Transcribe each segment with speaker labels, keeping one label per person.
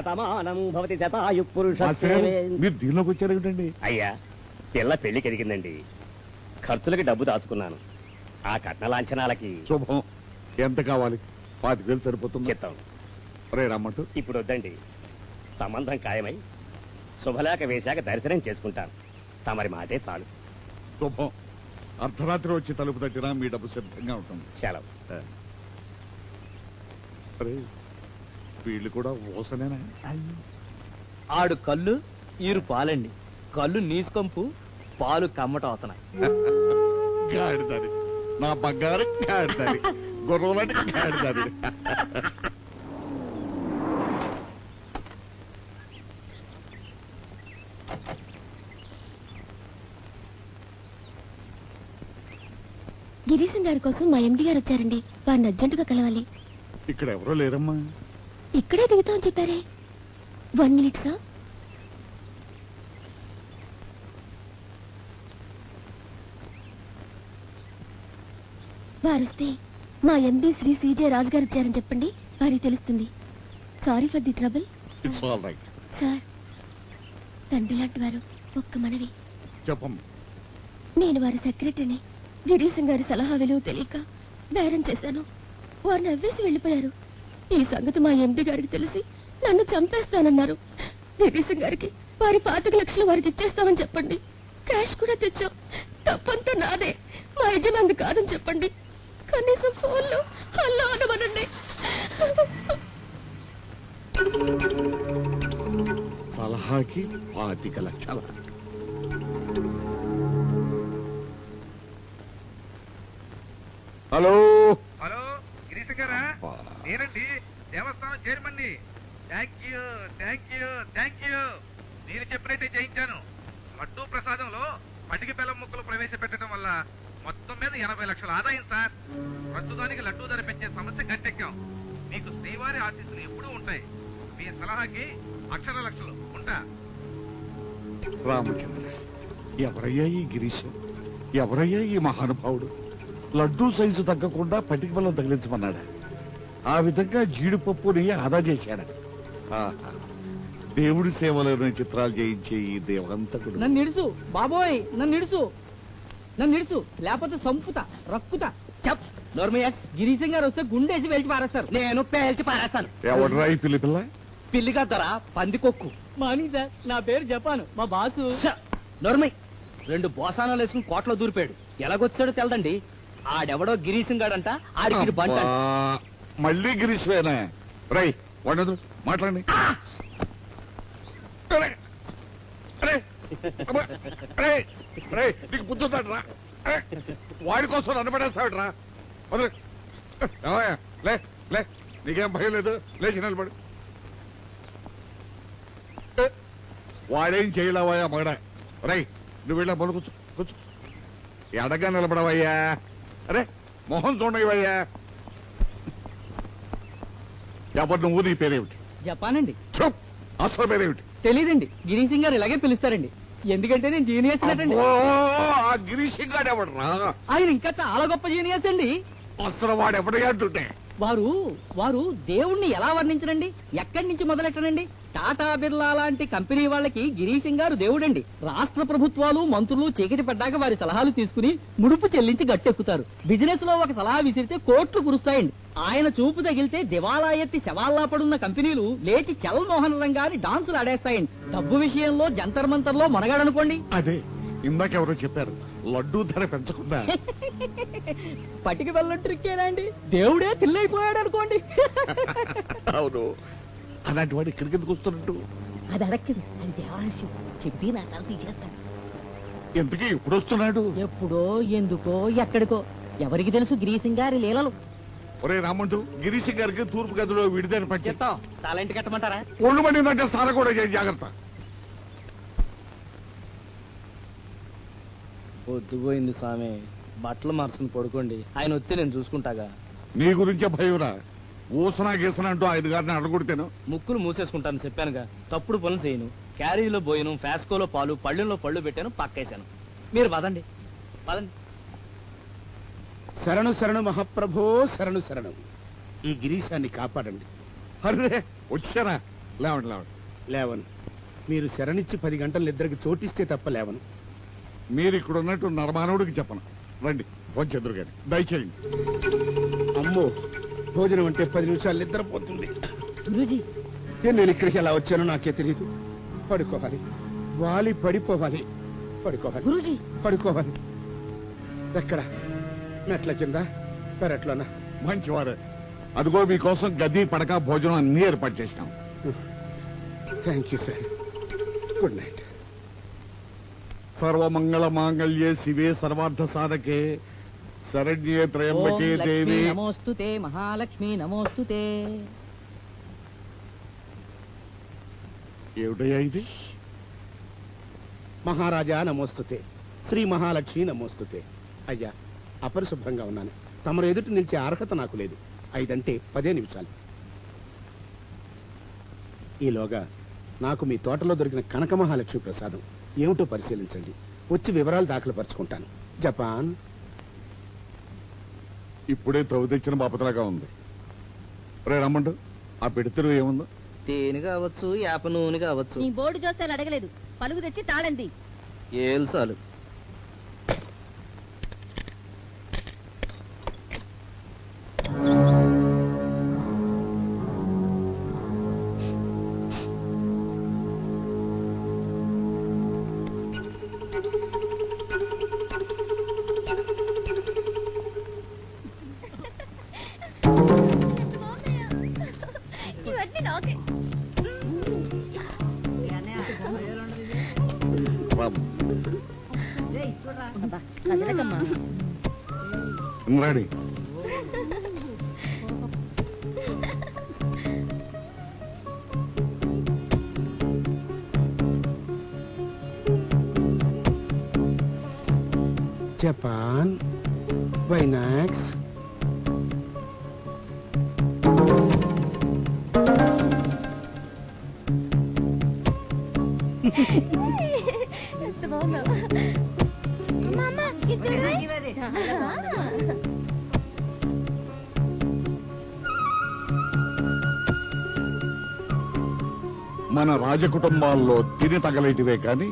Speaker 1: శతమానం భవతి శతాయు పురుష.
Speaker 2: మీరు దీనిలోకి వచ్చారు ఏమిటండి?
Speaker 1: అయ్యా, పిల్ల పెళ్లికి ఎదిగిందండి. ఖర్చులకి డబ్బు దాచుకున్నాను. ఆ కట్న లాంఛనాలకి
Speaker 2: శుభం. ఎంత కావాలి? 5,000 సరిపోతుంది.
Speaker 1: చెప్తాం.
Speaker 2: రే రమ్మంటూ.
Speaker 1: ఇప్పుడు వద్దండి, సంబంధం ఖాయమై శుభలేఖ వేశాక దర్శనం చేసుకుంటాను. తమరి మాటే చాలు.
Speaker 2: శుభం. అర్ధరాత్రి వచ్చి తలుపు తట్టినా మీ డబ్బు సిద్ధంగా ఉంటుంది.
Speaker 1: సెలవు.
Speaker 2: అరే, వీళ్ళు కూడా ఓసనేనా?
Speaker 3: ఆడు కళ్ళు ఈరు పాలండి. కళ్ళు నీసుకంపు, పాలు కమ్మట అవసన.
Speaker 2: గాడిదారి, నా బంగారు గాడిదారి, గుర్రంలాంటి గాడిదారి.
Speaker 4: గిరీశం గారి కోసం మా ఎండి గారు వచ్చారండి. వారిని అర్జెంటుగా కలవాలి.
Speaker 2: ఇక్కడ ఎవరో లేరమ్మా.
Speaker 4: ఇక్కడే దిగుతామని చెప్పారే. 1 minute సార్. వారొస్తే మా ఎండి శ్రీ సిజే రాజు గారు వచ్చారని చెప్పండి. వారికి తెలుస్తుంది. Sorry for the trouble.
Speaker 2: It's all right.
Speaker 4: Sir, తండ్రి లాంటి వారు, ఒక్క మనవి.
Speaker 2: చెప్పమ్మా.
Speaker 4: నేను వారి సెక్రటరీని. గిరీశం గారి సలహా విలువ తెలియక బేరం చేశాను. వారు నవ్వేసి వెళ్ళిపోయారు. ఈ సంగతి మా ఎండి గారికి తెలిసి నన్ను చంపేస్తానన్నారు. గిరీశం గారికి వారి 25 లక్షలు వారికి ఇచ్చేస్తామని చెప్పండి. క్యాష్ కూడా తెచ్చాం. తప్పంతా నాదే, మా యజమాని కాదని చెప్పండి. కనీసం ఫోన్లో హలో అనమనండి.
Speaker 2: సలహాకి 25 లక్షల. హలో
Speaker 5: హలో, గిరీశం గారా? నేనండి, దేవస్థానం చైర్మన్ని. Thank you, thank you, thank you. నేను చెప్పినట్టే చేయించాను. లడ్డూ ప్రసాదంలో పటిక బెల్లం ముక్కలు ప్రవేశపెట్టడం వల్ల మొత్తం మీద 80 లక్షల ఆదాయం సార్. ప్రస్తుతానికి లడ్డూ ధర పెంచే సమస్య గట్టెక్కాం. మీకు శ్రీవారి ఆశీస్సులు ఎప్పుడూ ఉంటాయి. మీ సలహాకి అక్షర లక్షలు ఉంటా.
Speaker 2: రామచంద్ర, ఎవరయ్యా ఈ గిరీశం? ఎవరయ్యా ఈ మహానుభావుడు? లడ్డూ సైజు తగ్గకుండా పటిక బెల్లం తగిలించమన్నాడా? ఆ విధంగా జీడిపప్పుని ఆదా చేశాడా? దేవుడి సేవలోని చిత్రాలు చేయించే ఈ దేవంతకుడు.
Speaker 3: నన్ను నిడుసు బాబోయ్, నన్ను నిడుసు, నన్ను నిడుసు, లేకపోతే సంపుతా, రక్కుతా. చెప్ నోర్మయస్. గిరీశం గారు వస్తే గుండేసి పేల్చి పారేస్తారు. నేను పేల్చి పారేస్తాను.
Speaker 2: ఎవడరా ఈ పిల్లి పిల్ల?
Speaker 3: పిల్లిగా ధర పందికొక్కు. మార్నింగ్ సార్, నా పేరు జపాను. మా బాసు నోర్మయ్ 2 బోసానాలు వేసుకుని కోట్లో దూరిపోయాడు. ఎలాగొచ్చాడో తెలదండి. ఆడెవడో గిరీశం గాడంట. ఆడికి బంట.
Speaker 2: మళ్ళీ గిరీశ్వేనా? రై వండదు మాట్లాడండి. నీకు బుద్ధుందట్రా? వాడి కోసం నన్ను పడేస్తావిడ్రా? లే లే, నీకేం భయం లేదు. లేచి నిలబడు. వాడేం చేయలేవయ్యా మగడ. రై, నువ్వు వెళ్ళా మొదలు కూర్చో, కూర్చో. ఎడగా నిలబడవయ్యా. అరే, మొహం చూడవయ్యా. ఎవరు నువ్వు? నీ పేరేమిటి?
Speaker 3: జపానండి.
Speaker 2: చూప్, అసలు పేరేమిటి?
Speaker 3: తెలీదండి. గిరీశం గారు ఇలాగే పిలుస్తారండి. ఎందుకంటే నేను జీనియస్ అండి.
Speaker 2: ఆ గిరీశం గారు ఎవడరా?
Speaker 3: ఆయన ఇంకా చాలా గొప్ప జీనియస్ అండి.
Speaker 2: అసలు వాడు ఎవడగా అంటుంటే?
Speaker 3: వారు దేవుణ్ణి ఎలా వర్ణించరండి? ఎక్కడి నుంచి మొదలెట్టనండి? టాటా బిర్లా లాంటి కంపెనీ వాళ్ళకి గిరీశం గారు దేవుడండి. రాష్ట్ర ప్రభుత్వాలు, మంత్రులు చీకటి పడ్డాక వారి సలహాలు తీసుకుని ముడుపు చెల్లించి గట్టెక్కుతారు. బిజినెస్ లో ఒక సలహా విసిరితే కోట్లు కురుస్తాయండి. ఆయన చూపు తగిలితే దివాలా ఎత్తి శవాల్లా పడున్న కంపెనీలు లేచి చల్ మోహన్ రంగాన్ని డాన్సులు ఆడేస్తాయండి. డబ్బు విషయంలో జంతర్ మంతర్లో మనగాడనుకోండి.
Speaker 2: అదే ఇందాక ఎవరో చెప్పారు, లడ్డూ ధర పెంచకుండా.
Speaker 3: పటికి బెల్లం ట్రిక్కేనా అండి? దేవుడే తిల్లైపోయాడు అనుకోండి.
Speaker 2: అవును, అలాంటి వాడు ఇక్కడికి ఎందుకు వస్తున్నట్టు?
Speaker 3: అది అడక్కదు, అది దేవరహస్యం. చెప్పి నా తల తీసేస్తాడు.
Speaker 2: ఎందుకు ఇప్పుడు వస్తున్నాడు?
Speaker 3: ఎప్పుడో, ఎందుకో, ఎక్కడికో ఎవరికి తెలుసు గిరీశం గారి లీలలు.
Speaker 2: ఒరే రామంటూ, గిరీశం గారికి తూర్పు గదిలో విడిదని పట్టి
Speaker 3: చెప్తాం. తాళంటి కట్టమంటారా?
Speaker 2: ఒళ్ళు పడిందంటే స్నానం కూడా చేయి, జాగ్రత్త.
Speaker 3: పొద్దుపోయింది సామె. బట్టలు మార్చుకుని పడుకోండి. ఆయన వస్తే నేను చూసుకుంటాగా.
Speaker 2: నీ గురించే భయంరా. ఊసనా గీసనా అంటూ 5 గారిని అడగొడితేను
Speaker 3: ముక్కులు మూసేసుకుంటాను చెప్పానుగా. తప్పుడు పనులు చేయను. క్యారీలో పోయిను, ఫ్యాస్కోలో పాలు, పళ్ళెంలో పళ్ళు పెట్టాను, పక్కేశాను. మీరు పదండి, పదండి.
Speaker 6: శరణు శరణు మహాప్రభో, శరణు శరణు. ఈ గిరీశాన్ని కాపాడండి.
Speaker 2: అరే వచ్చారా? లేవండి లేవండి.
Speaker 6: లేవను. మీరు శరణిచ్చి 10 గంటలు నిద్రకి చోటిస్తే తప్ప లేవను.
Speaker 2: మీరు ఇక్కడ ఉన్నట్టు నరమానవుడికి చెప్పను. రండి కొంచెం గారి దయచేయండి.
Speaker 6: అమ్మో, భోజనం అంటే 10 నిమిషాలు నిద్రపోతుంది.
Speaker 3: గురూజీ
Speaker 6: నేను ఇక్కడికి ఎలా వచ్చానో నాకే తెలియదు. పడుకోవాలి, వాలి పడిపోవాలి. పడుకోవాలి,
Speaker 3: గురూజీ
Speaker 6: పడుకోవాలి. ఎక్కడ? మెట్ల కింద, పెరట్లోనా?
Speaker 2: మంచివారే. అదిగో మీకోసం గది పడక భోజనం అన్ని ఏర్పాటు చేసినాం.
Speaker 6: Thank you sir. Good night.
Speaker 2: సర్వమంగళ మాంగళ్యే శివే సర్వార్థ సాధకే శరణ్యే త్రయంబకే దేవి.
Speaker 3: నమోస్తుతే మహాలక్ష్మి నమోస్తుతే.
Speaker 2: ఏమిటయ్యా ఇది?
Speaker 6: మహారాజా నమోస్తుతే, శ్రీ మహాలక్ష్మి నమోస్తుతే. అయ్యా, అపరిశుభ్రంగా ఉన్నాను. తమరు ఎదుటి నిలిచే అర్హత నాకు లేదు. 5 అంటే 10 నిమిషాలు. ఈలోగా నాకు మీ తోటలో దొరికిన కనక మహాలక్ష్మి ప్రసాదం ఏమిటో పరిశీలించండి. వచ్చి వివరాలు దాఖలు పరుచుకుంటాను. జపాన్.
Speaker 2: ఇప్పుడే త్రవ్వు తెచ్చిన బాపతలాగా ఉంది. రే రమ్మండు, ఆ పెడితెరు ఏముందో?
Speaker 3: తేనె కావచ్చు, యాప నూనె కావచ్చు.
Speaker 7: నీ బోర్డు జోస్యాలు అడగలేదు. పలుగు తెచ్చి తాళంది.
Speaker 3: ఏల్సాలు.
Speaker 7: ఇవన్నీ నాకే. అబ్బా, కదలకమ్మా.
Speaker 2: రెడీ.
Speaker 6: జపాన్, వైనాక్స్.
Speaker 7: ఎంత బాగున్నావు. అమ్మా, అమ్మా, ఇది చూడవే. చాలా బాగుందమ్మా.
Speaker 2: మన రాజకుటుంబాల్లో తిని తగలేటివే కాని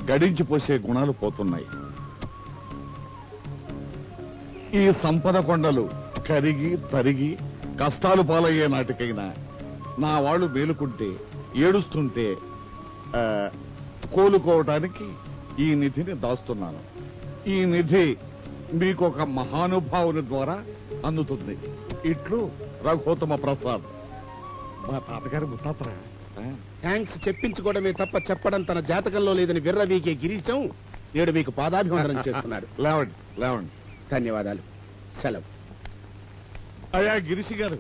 Speaker 2: గడించి పోసే గుణాలు పోతున్నాయి. ఈ సంపద కొండలు కరిగి తరిగి కష్టాలు పాలయ్యే నాటికైనా నా వాళ్ళు మేలుకుంటే ఏడుస్తుంటే కోలుకోవటానికి ఈ నిధిని దాస్తున్నాను. ఈ నిధి మీకు ఒక మహానుభావుని ద్వారా అందుతుంది. ఇట్లు రఘోత్తమ ప్రసాద్. మా తాతగారు ముత్తాతరా.
Speaker 6: థ్యాంక్స్ చెప్పించుకోవడమే తప్ప చెప్పడం తన జాతకంలో లేదని విర్రవీకే గిరీశం నేడు మీకు పాదాభివందనం చేస్తున్నాడు.
Speaker 2: లేవండి లేవండి.
Speaker 6: ధన్యవాదాలు. సెలవు.
Speaker 2: అయ్యా గిరిశి గారు,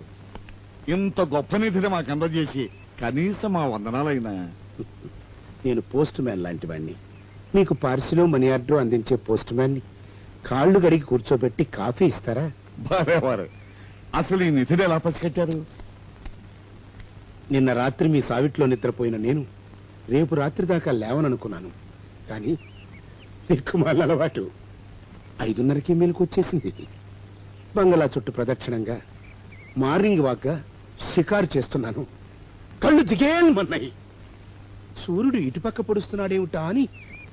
Speaker 2: ఇంత గొప్ప నిధిని మాకు అందజేసి కనీసం మా వందనాలైనా.
Speaker 6: నేను పోస్ట్ మ్యాన్ లాంటి వాడిని. మీకు పార్సిలో మనీ ఆర్డర్ అందించే పోస్ట్ మ్యాన్ ని కాళ్ళు గడిగి కూర్చోబెట్టి కాఫీ ఇస్తారా?
Speaker 2: వారే అసలు ఈ నిధిని ఎలా పసిగట్టారు?
Speaker 6: నిన్న రాత్రి మీ సావిట్లో నిద్రపోయిన నేను రేపు రాత్రి దాకా లేవననుకున్నాను. కానీ ఎక్కుమాల అలవాటు 5:30కి మేలుకు వచ్చేసింది. బంగళా చుట్టూ ప్రదక్షిణంగా మార్నింగ్ వాక్గా షికారు చేస్తున్నాను. కళ్ళు జిగేల్మన్నాయి. సూర్యుడు ఇటుపక్క పొడుస్తున్నాడేమిటా అని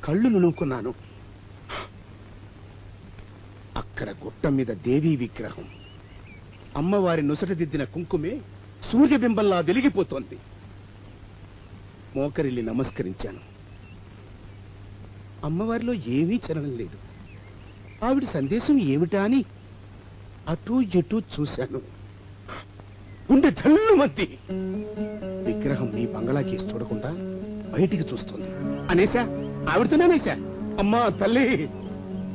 Speaker 6: కళ్ళు నునుకున్నాను. అక్కడ గుట్ట మీద దేవీ విగ్రహం. అమ్మవారి నుసట దిద్దిన కుంకుమే సూర్యబింబంలా వెలిగిపోతోంది. మోకరిల్లి నమస్కరించాను. అమ్మవారిలో ఏమీ చలనం లేదు. ఆవిడ సందేశం ఏమిటా అని అటూ ఇటూ చూశాను. గుండె జల్లుమంది. విగ్రహం నీ బంగళాకేసి చూడకుండా బయటికి చూస్తోంది. అనేసా, ఆవిడతోనేసా, అమ్మా తల్లి,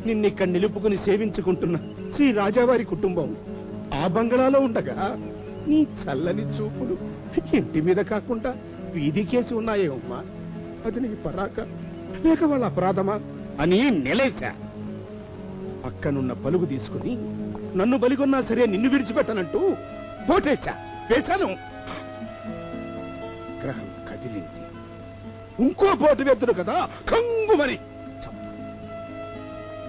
Speaker 6: నిన్నిక్కడ నిలుపుకుని సేవించుకుంటున్న శ్రీ రాజావారి కుటుంబం ఆ బంగళాలో ఉండగా నీ చల్లని చూపులు ఇంటి మీద కాకుండా వీధికేసి ఉన్నాయేమమ్మా. అది నీ పరాక లేక వాళ్ళ అపరాధమా అని నిలేశా. పక్కనున్న పలుగు తీసుకుని నన్ను బలిగొన్నా సరే నిన్ను విడిచిపెట్టనంటూ పోటేశా. వేశాను. గ్రహం కదిలింది. ఇంకో పోటు వెతును కదా, కంగుమని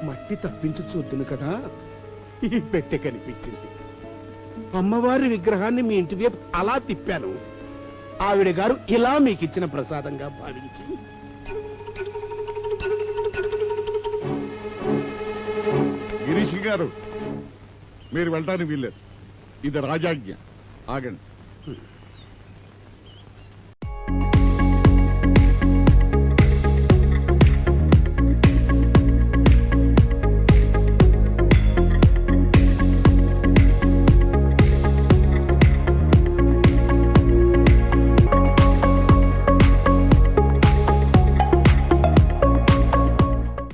Speaker 6: మట్టి తప్పించు చూద్దును కదా, ఈ పెట్టె కనిపించింది. అమ్మవారి విగ్రహాన్ని మీ ఇంటి వైపు అలా తిప్పాను. ఆవిడ గారు ఇలా మీకు ఇచ్చిన ప్రసాదంగా భావించి.
Speaker 2: గిరీష్ గారు మీరు వెళ్ళటానికి వీల్లేదు, ఇది రాజాజ్ఞ. ఆగండి.